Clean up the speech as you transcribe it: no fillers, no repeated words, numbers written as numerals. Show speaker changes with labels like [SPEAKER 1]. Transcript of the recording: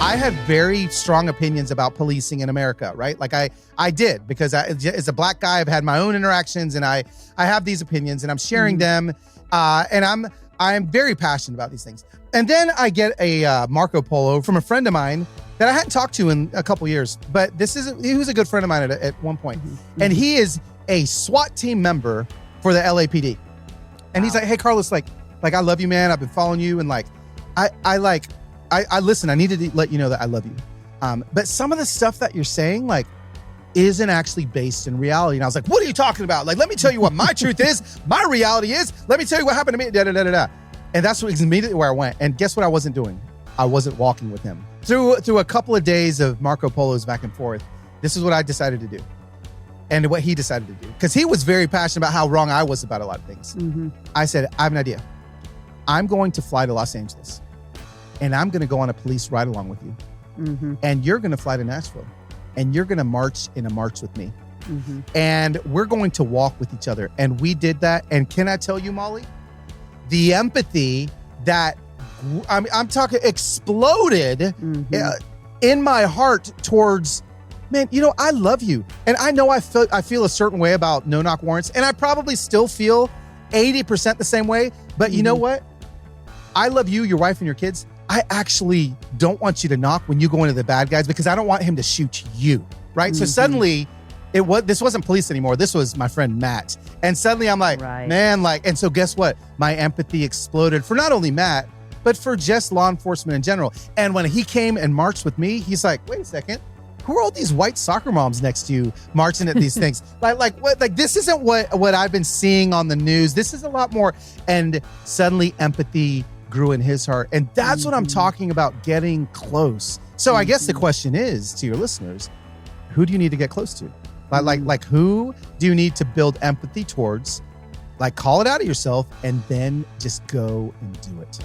[SPEAKER 1] I had very strong opinions about policing in America, right? Like I did, because as a black guy, I've had my own interactions, and I have these opinions, and I'm sharing them, and I'm very passionate about these things. And then I get a Marco Polo from a friend of mine that I hadn't talked to in a couple years, but he was a good friend of mine at one point. And he is a SWAT team member for the LAPD. And he's like, hey, Carlos, like I love you, man. I've been following you, and I listen. I needed to let you know that I love you. But some of the stuff that you're saying, like, isn't actually based in reality. And I was like, what are you talking about? Like, let me tell you what my truth is. My reality is. Let me tell you what happened to me. Da, da, da, da, da. And that's immediately where I went. And guess what I wasn't doing? I wasn't walking with him. Through a couple of days of Marco Polos back and forth, this is what I decided to do. And what he decided to do. Because he was very passionate about how wrong I was about a lot of things. Mm-hmm. I said, I have an idea. I'm going to fly to Los Angeles. And I'm going to go on a police ride along with you. Mm-hmm. And you're going to fly to Nashville. And you're going to march in a march with me. Mm-hmm. And we're going to walk with each other. And we did that. And can I tell you, Molly, the empathy that I'm talking exploded in my heart towards, man, I love you. And I know I feel a certain way about no-knock warrants. And I probably still feel 80% the same way. But you know what? I love you, your wife, and your kids. I actually don't want you to knock when you go into the bad guys, because I don't want him to shoot you, right? Mm-hmm. So suddenly, this wasn't police anymore. This was my friend Matt. And suddenly I'm like, man, and so guess what? My empathy exploded for not only Matt, but for just law enforcement in general. And when he came and marched with me, he's like, wait a second. Who are all these white soccer moms next to you marching at these things? Like what? Like, this isn't what I've been seeing on the news. This is a lot more. And suddenly empathy grew in his heart. And that's what I'm talking about, getting close. So I guess the question is to your listeners, who do you need to get close to? Like who do you need to build empathy towards? Like, call it out of yourself and then just go and do it.